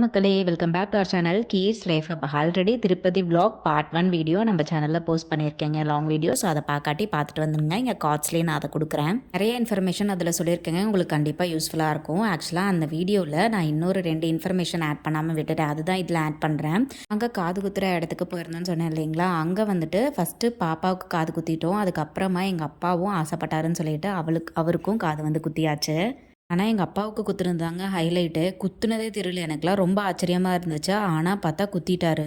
மக்களே welcome back to our channel keys life. அப்போ already Tirupati vlog part 1 video நம்ம சேனலில் போஸ்ட் பண்ணியிருக்கேங்க, லாங் வீடியோ. ஸோ அதை பார்த்துட்டு வந்துருங்க. இங்கே கார்ட்ஸ்லேயே நான் அதை கொடுக்குறேன். நிறைய இன்ஃபர்மேஷன் அதில் சொல்லியிருக்கேங்க, உங்களுக்கு கண்டிப்பாக யூஸ்ஃபுல்லாக இருக்கும். ஆக்சுவலாக அந்த வீடியோவில் நான் இன்னொரு 2 இன்ஃபர்மேஷன் ஆட் பண்ணாமல் விட்டுட்டேன், அதுதான் இதில் ஆட் பண்ணுறேன். அங்கே காது குத்துற இடத்துக்கு போயிருந்தோன்னு சொன்னேன் இல்லைங்களா, அங்கே வந்துட்டு ஃபஸ்ட்டு பாப்பாவுக்கு காது குத்திட்டோம். அதுக்கப்புறமா எங்கள் அப்பாவும் ஆசைப்பட்டாருன்னு சொல்லிட்டு அவருக்கும் காது வந்து குத்தியாச்சு. ஆனால் எங்கள் அப்பாவுக்கு குத்துனதாங்க ஹைலைட்டு. குத்துனதே தெரியல, எனக்குலாம் ரொம்ப ஆச்சரியமாக இருந்துச்சு. ஆனால் பார்த்தா குத்திட்டாரு.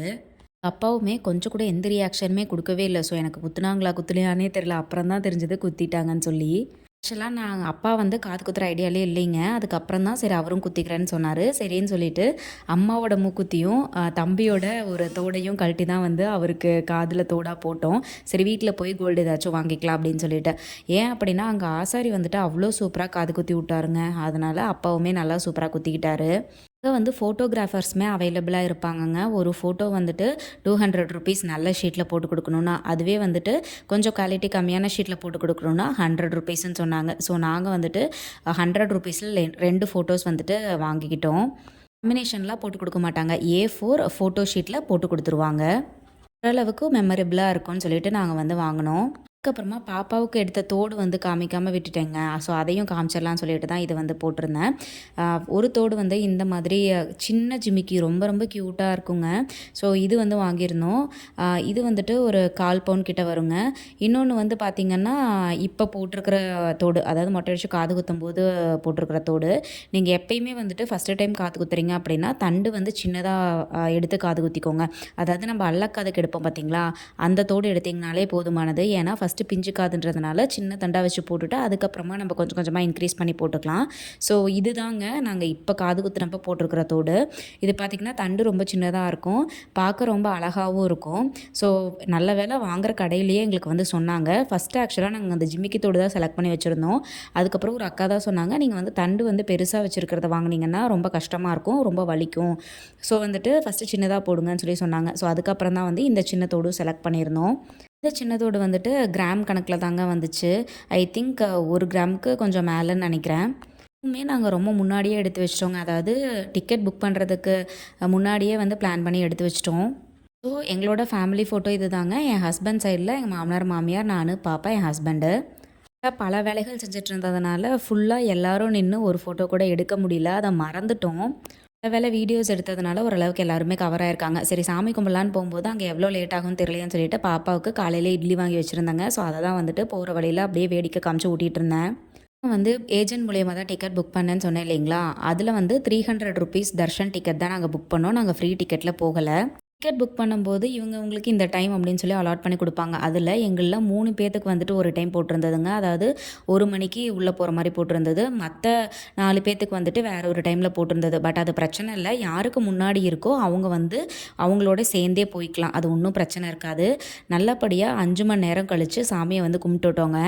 அப்பாவுமே கொஞ்சம் கூட எந்த ரியாக்ஷனுமே கொடுக்கவே இல்லை. ஸோ எனக்கு குத்துனாங்களா குத்துலையானே தெரியல. அப்புறம் தான் தெரிஞ்சது குத்திட்டாங்கன்னு சொல்லி. ஆக்சுவலாக நாங்கள் அப்பா வந்து காது குத்துற ஐடியாலே இல்லைங்க. அதுக்கப்புறம் தான் சரி அவரும் குத்திக்கிறேன்னு சொன்னார். சரின்னு சொல்லிட்டு அம்மாவோட மூக்குத்தியும் தம்பியோட ஒரு தோடையும் கழட்டி தான் வந்து அவருக்கு காதில் தோடாக போட்டோம். சரி வீட்டில் போய் கோல்டு ஏதாச்சும் வாங்கிக்கலாம் அப்படின்னு சொல்லிட்டு. ஏன் அப்படின்னா அங்கே ஆசாரி வந்துட்டு அவ்வளோ சூப்பராக காது குத்தி விட்டாருங்க. அதனால் அப்பாவுமே நல்லா சூப்பராக குத்திக்கிட்டாரு. அங்கே வந்து ஃபோட்டோகிராஃபர்ஸுமே அவைலபிளாக இருப்பாங்கங்க. ஒரு ஃபோட்டோ வந்துட்டு 200 ருபீஸ் நல்ல ஷீட்டில் போட்டு கொடுக்கணுன்னா, அதுவே வந்துட்டு கொஞ்சம் குவாலிட்டி கம்மியான ஷீட்டில் போட்டு கொடுக்கணுன்னா 100 ருபீஸ்ன்னு சொன்னாங்க. ஸோ நாங்கள் வந்துட்டு 100 ருபீஸில் 2 ஃபோட்டோஸ் வந்துட்டு வாங்கிக்கிட்டோம். காம்பினேஷன்லாம் போட்டு கொடுக்க மாட்டாங்க, A4 ஃபோட்டோ ஷீட்டில் போட்டு கொடுத்துருவாங்க. ஓரளவுக்கு மெமரபிளாக இருக்கும்னு சொல்லிட்டு நாங்கள் வந்து வாங்கினோம். அதுக்கப்புறமா பாப்பாவுக்கு எடுத்த தோடு வந்து காமிக்காமல் விட்டுட்டேங்க. ஸோ அதையும் காமிச்சிடலான்னு சொல்லிட்டு தான் இது வந்து போட்டிருந்தேன். ஒரு தோடு வந்து இந்த மாதிரி சின்ன ஜிமிக்கி ரொம்ப ரொம்ப க்யூட்டாக இருக்குங்க. ஸோ இது வந்து வாங்கியிருந்தோம். இது வந்துட்டு ஒரு 1/4 பவுன் கிட்ட வருங்க. இன்னொன்று வந்து பார்த்திங்கன்னா இப்போ போட்டிருக்கிற தோடு, அதாவது மொட்டை அடிச்சு காது குத்தும் போது போட்டிருக்கிற தோடு. நீங்கள் எப்பயுமே வந்துட்டு ஃபஸ்ட்டு டைம் காது குத்துறீங்க அப்படின்னா தண்டு வந்து சின்னதாக எடுத்து காது குத்திக்கோங்க. அதாவது நம்ம அல்லக்காதுக்கு எடுப்போம் பார்த்தீங்களா, அந்த தோடு எடுத்திங்கனாலே போதுமானது. ஏன்னா ஃபஸ்ட்டு பிஞ்சு காதுன்றதுனால சின்ன தண்டாக வச்சு போட்டுட்டு அதுக்கப்புறமா நம்ம கொஞ்சம் கொஞ்சமாக இன்க்ரீஸ் பண்ணி போட்டுக்கலாம். ஸோ இது தாங்க நாங்கள் இப்போ காது குத்துனப்போ போட்டிருக்கிற தோடு. இது பார்த்திங்கன்னா தண்டு ரொம்ப சின்னதாக இருக்கும், பார்க்க ரொம்ப அழகாகவும் இருக்கும். ஸோ நல்ல வேலை வாங்குகிற கடையிலேயே எங்களுக்கு வந்து சொன்னாங்க. ஃபஸ்ட்டு ஆக்சுவலாக நாங்கள் அந்த ஜிமிக்கி தோடு தான் செலக்ட் பண்ணி வச்சுருந்தோம். அதுக்கப்புறம் ஒரு அக்கா தான் சொன்னாங்க, நீங்கள் வந்து தண்டு வந்து பெருசாக வச்சுருக்கிறத வாங்கினீங்கன்னா ரொம்ப கஷ்டமாக இருக்கும், ரொம்ப வலிக்கும். ஸோ வந்துட்டு ஃபஸ்ட்டு சின்னதாக போடுங்கன்னு சொல்லி சொன்னாங்க. ஸோ அதுக்கப்புறம் தான் வந்து இந்த சின்ன தோடு செலக்ட் பண்ணியிருந்தோம். இந்த சின்னதோடு வந்துட்டு கிராம் கணக்கில் தாங்க வந்துச்சு. ஐ திங்க் 1 கிராமுக்கு கொஞ்சம் மேலேன்னு நினைக்கிறேன். இதுவுமே நாங்கள் ரொம்ப முன்னாடியே எடுத்து வச்சிட்டோங்க. அதாவது டிக்கெட் புக் பண்ணுறதுக்கு முன்னாடியே வந்து பிளான் பண்ணி எடுத்து வச்சிட்டோம். ஸோ எங்களோட ஃபேமிலி ஃபோட்டோ இது தாங்க. என் ஹஸ்பண்ட் சைடில் எங்கள் மாமனார் மாமியார், நான், பாப்பா, என் ஹஸ்பண்டு. பல வேலைகள் செஞ்சுட்டு இருந்ததுனால ஃபுல்லாக எல்லோரும் நின்று ஒரு ஃபோட்டோ கூட எடுக்க முடியல, அதை மறந்துட்டோம். வேலை வீடியோஸ் எடுத்ததுனால ஓரளவுக்கு எல்லாருமே கவர் ஆயிருக்காங்க. சரி சாமி கும்பலான்னு போகும்போது அங்கே எவ்வளோ லேட் ஆகும்னு தெரியலையேன்னு சொல்லிட்டு பாப்பாவுக்கு காலையில் இட்லி வாங்கி வச்சுருந்தாங்க. ஸோ அதை தான் வந்துட்டு போகிற வழியில் அப்படியே வேடிக்கை காமிச்சு ஊட்டிகிட்டு இருந்தேன். வந்து ஏஜென்ட் மூலியமாக தான் டிக்கெட் புக் பண்ணேன்னு சொன்னேன் இல்லைங்களா, அதில் வந்து 300 ருபீஸ் தர்ஷன் டிக்கெட் தான் நாங்கள் புக் பண்ணோம். நாங்கள் ஃப்ரீ டிக்கெட்டில் போகலை. டிக்கெட் புக் பண்ணும்போது இவங்க உங்களுக்கு இந்த டைம் அப்படின்னு சொல்லி அலாட் பண்ணி கொடுப்பாங்க. அதில் எங்களில் 3 பேர்த்துக்கு வந்துட்டு ஒரு டைம் போட்டிருந்ததுங்க. அதாவது 1 மணிக்கு உள்ளே போகிற மாதிரி போட்டிருந்தது. மற்ற 4 பேர்த்துக்கு வந்துட்டு வேறு ஒரு டைமில் போட்டிருந்தது. பட் அது பிரச்சனை இல்லை, யாருக்கு முன்னாடி இருக்கோ அவங்க வந்து அவங்களோட சேர்ந்தே போய்க்கலாம், அது ஒன்றும் பிரச்சனை இருக்காது. நல்லபடியாக 5 மணி நேரம் கழித்து சாமியை வந்து கும்பிட்டுட்டோங்க.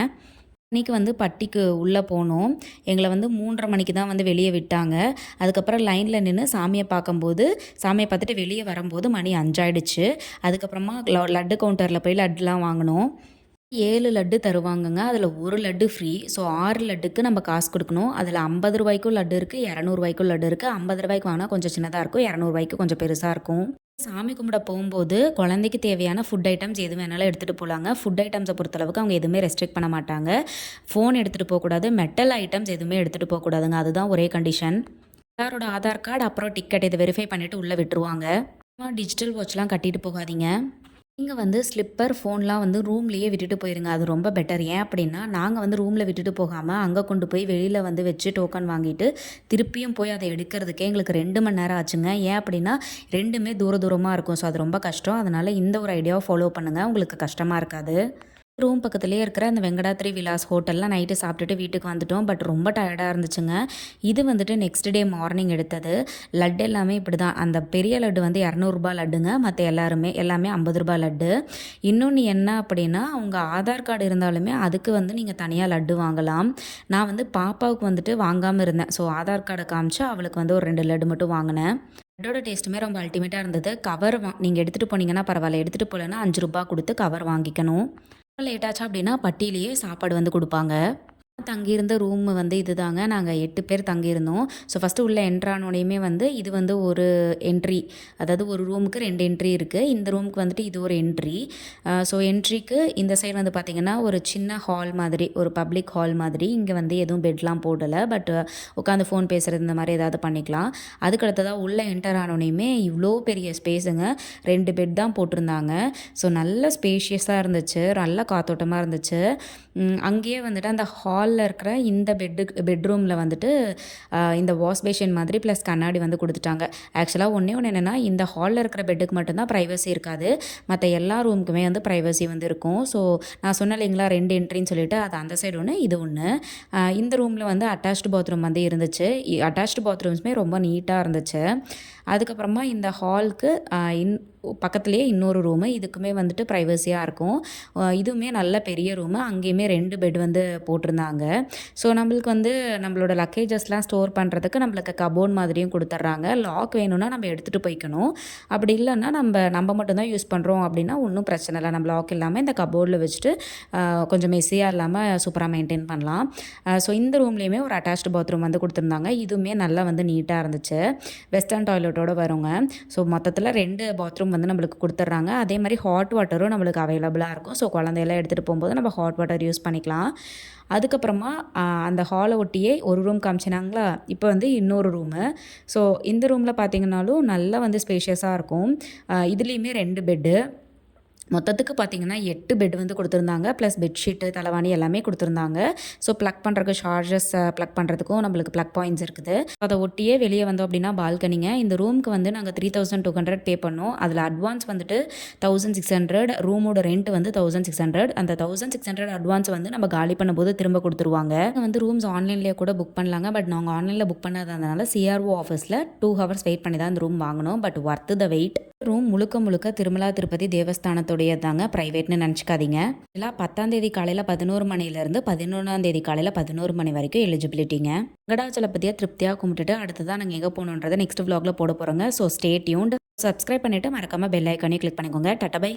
மணிக்கு வந்து பட்டிக்கு உள்ளே போனோம். எங்களை வந்து 3:30 மணிக்கு தான் வந்து வெளியே விட்டாங்க. அதுக்கப்புறம் லைனில் நின்று சாமியை பார்க்கும்போது, சாமியை பார்த்துட்டு வெளியே வரும்போது மணி 5 ஆயிடுச்சு. அதுக்கப்புறமா லட்டு கவுண்டரில் போய் லட்டுலாம் வாங்கினோம். 7 லட்டு தருவாங்கங்க. அதில் 1 லட்டு ஃப்ரீ. ஸோ 6 லட்டுக்கு நம்ம காசு கொடுக்கணும். அதில் 50 ரூபாய்க்கும் லட்டு இருக்குது, 200 ரூபாய்க்கும் லட்டு இருக்குது. 50 ரூபாய்க்கு வாங்கினா கொஞ்சம் சின்னதாக இருக்கும், 200 ரூபாய்க்கு கொஞ்சம் பெருசாக இருக்கும். சாமி கும்பிட போகும்போது குழந்தைக்கு தேவையான ஃபுட் ஐட்டம்ஸ் எது வேணாலும் எடுத்துகிட்டு போகலாங்க. ஃபுட் ஐட்டம்ஸை பொறுத்தளவுக்கு அவங்க எதுவுமே ரெஸ்ட்ரிக்ட் பண்ண மாட்டாங்க. ஃபோன் எடுத்துகிட்டு போகக்கூடாது, மெட்டல் ஐட்டம்ஸ் எதுவுமே எடுத்துகிட்டு போகக்கூடாதுங்க. அதுதான் ஒரே கண்டிஷன். எல்லாரோட ஆதார் கார்டு அப்புறம் டிக்கெட் இதை வெரிஃபை பண்ணிவிட்டு உள்ளே விட்டுருவாங்க. டிஜிட்டல் வாட்ச்லாம் கட்டிட்டு போகாதீங்க. நீங்கள் வந்து ஸ்லிப்பர் ஃபோன்லாம் வந்து ரூம்லேயே விட்டுட்டு போயிருங்க, அது ரொம்ப பெட்டர். ஏன் அப்படின்னா நாங்கள் வந்து ரூமில் விட்டுட்டு போகாமல் அங்கே கொண்டு போய் வெளியில் வந்து வச்சு டோக்கன் வாங்கிட்டு திருப்பியும் போய் அதை எடுக்கிறதுக்கே எங்களுக்கு 2 மணி நேரம் ஆச்சுங்க. ஏன் அப்படின்னா 2மே தூரமாக இருக்கும். ஸோ அது ரொம்ப கஷ்டம். அதனால் இந்த ஒரு ஐடியாவை ஃபாலோ பண்ணுங்கள், உங்களுக்கு கஷ்டமாக இருக்காது. ரூம் பக்கத்துலேயே இருக்கிற அந்த வெங்கடாத்ரி விலாஸ் ஹோட்டலில் நைட்டு சாப்பிட்டுட்டு வீட்டுக்கு வந்துட்டோம். பட் ரொம்ப டயர்டாக இருந்துச்சுங்க. இது வந்துட்டு நெக்ஸ்ட் டே மார்னிங் எடுத்தது. லட்டு எல்லாமே இப்படி தான். அந்த பெரிய லட்டு வந்து 200 ரூபாய் லட்டுங்க. மற்ற எல்லாமே 50 ரூபாய் லட்டு. இன்னொன்று என்ன அப்படின்னா, அவங்க ஆதார் கார்டு இருந்தாலுமே அதுக்கு வந்து நீங்கள் தனியாக லட்டு வாங்கலாம். நான் வந்து பாப்பாவுக்கு வந்துட்டு வாங்காமல் இருந்தேன். ஸோ ஆதார் கார்டை காமிச்சு அவளுக்கு வந்து ஒரு 2 லட்டு மட்டும் வாங்கினேன். லட்டோட டேஸ்ட்டுமே ரொம்ப அல்டிமேட்டாக இருந்தது. கவர் நீங்கள் எடுத்துகிட்டு போனீங்கன்னா பரவாயில்ல, எடுத்துகிட்டு போகலன்னா 5 ரூபா கொடுத்து கவர் வாங்கிக்கணும். லேட் ஆச்சா அப்படின்னா பட்டியிலேயே சாப்பாடு வந்து கொடுப்பாங்க. தங்கியிருந்த ரூம் வந்து இதுதாங்க. நாங்க 8 பேர் தங்கியிருந்தோம். ஸோ ஃபஸ்ட்டு உள்ள என்ட்ரு ஆனோனையுமே வந்து இது வந்து ஒரு என்ட்ரி. அதாவது ஒரு ரூமுக்கு 2 என்ட்ரி இருக்கு. இந்த ரூமுக்கு வந்துட்டு இது ஒரு என்ட்ரி. ஸோ என்ட்ரிக்கு இந்த சைடு வந்து பார்த்திங்கன்னா, ஒரு சின்ன ஹால் மாதிரி, ஒரு பப்ளிக் ஹால் மாதிரி. இங்கே வந்து எதுவும் பெட்லாம் போடலை. பட் உட்காந்து ஃபோன் பேசுகிறது இந்த மாதிரி ஏதாவது பண்ணிக்கலாம். அதுக்கு அடுத்ததா உள்ள என்டர் ஆனோனையுமே இவ்வளோ பெரிய ஸ்பேஸுங்க. 2 பெட் தான் போட்டிருந்தாங்க. ஸோ நல்ல ஸ்பேஷியஸாக இருந்துச்சு. நல்ல காத்தோட்டமாக இருந்துச்சு. அங்கேயே வந்துட்டு அந்த ஹாலில் இருக்கிற இந்த பெட்ரூமில் வந்துட்டு இந்த வாஷ் பேஷன் மாதிரி ப்ளஸ் கண்ணாடி வந்து கொடுத்துட்டாங்க. ஆக்சுவலாக ஒன்று என்னென்னா, இந்த ஹாலில் இருக்கிற பெட்டுக்கு மட்டும்தான் ப்ரைவசி இருக்காது. மற்ற எல்லா ரூமுக்குமே வந்து ப்ரைவசி வந்து இருக்கும். ஸோ நான் சொன்னேன் இல்லைங்களா 2 என்ட்ரின்னு சொல்லிட்டு, அது அந்த சைடு ஒன்று, இது ஒன்று. இந்த ரூமில் வந்து அட்டாச்டு பாத்ரூம் வந்து இருந்துச்சு. அட்டாச்டு பாத்ரூம்ஸுமே ரொம்ப நீட்டாக இருந்துச்சு. அதுக்கப்புறமா இந்த ஹாலுக்கு பக்கத்துலேயே இன்னொரு ரூமு. இதுக்குமே வந்துட்டு ப்ரைவசியாக இருக்கும். இதுவுமே நல்ல பெரிய ரூமு. அங்கேயுமே 2 பெட் வந்து போட்டிருந்தாங்க. ஸோ நம்மளுக்கு வந்து நம்மளோட லக்கேஜஸ்லாம் ஸ்டோர் பண்ணுறதுக்கு நம்மளுக்கு கபோர்ட் மாதிரியும் கொடுத்துட்றாங்க. லாக் வேணும்னா நம்ம எடுத்துகிட்டு போய்க்கணும். அப்படி இல்லைன்னா நம்ம மட்டும்தான் யூஸ் பண்ணுறோம் அப்படின்னா ஒன்றும் பிரச்சனை இல்லை. நம்ம லாக் இல்லாமல் இந்த கபோர்டில் வச்சுட்டு கொஞ்சம் மெஸ்ஸியாக இல்லாமல் சூப்பராக மெயின்டைன் பண்ணலாம். ஸோ இந்த ரூம்லேயுமே ஒரு அட்டாச்டு பாத்ரூம் வந்து கொடுத்துருந்தாங்க. இதுவுமே நல்லா வந்து நீட்டாக இருந்துச்சு. வெஸ்டர்ன் டாய்லெட்டோடு வருங்க. ஸோ மொத்தத்தில் 2 பாத்ரூம் வந்து நம்மளுக்கு கொடுத்துட்றாங்க. அதே மாதிரி ஹாட் வாட்டரும் நம்மளுக்கு அவைலபிளாக இருக்கும். ஸோ குழந்தையெல்லாம் எடுத்துகிட்டு போகும்போது நம்ம ஹாட் வாட்டர் யூஸ் பண்ணிக்கலாம். அதுக்கப்புறமா அந்த ஹாலை ஒட்டியே ஒரு ரூம் காமிச்சினாங்களா, இப்போ வந்து இன்னொரு ரூமு. ஸோ இந்த ரூமில் பார்த்திங்கனாலும் நல்லா வந்து ஸ்பேஷியஸாக இருக்கும். இதுலேயுமே 2 பெட்டு. மொத்தத்துக்கு பார்த்திங்கன்னா 8 பெட் வந்து கொடுத்துருந்தாங்க. ப்ளஸ் பெட்ஷீட்டு, தலைவாணி எல்லாமே கொடுத்துருந்தாங்க. ஸோ ப்ளக் பண்ணுறதுக்கு சார்ஜஸ் ப்ளக் பண்ணுறதுக்கும் நம்மளுக்கு ப்ளக் பாயிண்ட்ஸ் இருக்குது. அதை ஒட்டியே வெளியே வந்தோம் அப்படின்னா பால்கனிங்க. இந்த ரூமுக்கு வந்து நாங்கள் 3200 பே பண்ணோம். அதில் அட்வான்ஸ் வந்துட்டு 1600. ரூமோட ரெண்ட் வந்து 1600. அந்த 1600 அட்வான்ஸ் வந்து நம்ம காலி பண்ணும்போது திரும்ப கொடுத்துருவாங்க. வந்து ரூம்ஸ் ஆன்லைன்லேயே கூட புக் பண்ணலாங்க. பட் நாங்கள் ஆன்லைனில் புக் பண்ணாததுனால CRO ஆஃபீஸில் 2 ஹவர்ஸ் வெயிட் பண்ணி தான் இந்த ரூம் வாங்கினோம். But worth the wait. Room முழுக்க திருமலா திருப்பதி தேவஸ்தானத்துடைய தாங்க, ப்ரைவேட்னு நினச்சிக்காதீங்க. இதெல்லாம் 10ஆம் தேதி காலையில் 11 மணிலேருந்து 11ஆம் தேதி காலையில் 11 மணி வரைக்கும் எலிஜிபிலிட்டிங்க. வெங்கடாச்சலபதியை திருப்தியாக கும்பிட்டுட்டு அடுத்ததான் நாங்கள் எங்கே போகணுன்றதை நெக்ஸ்ட் vlogல போட போகிறோங்க. So stay tuned. சப்ஸ்கிரைப் பண்ணிவிட்டு மறக்காமல் பெல் ஐக்கானே கிளிக் பண்ணிக்கோங்க. Tata bye.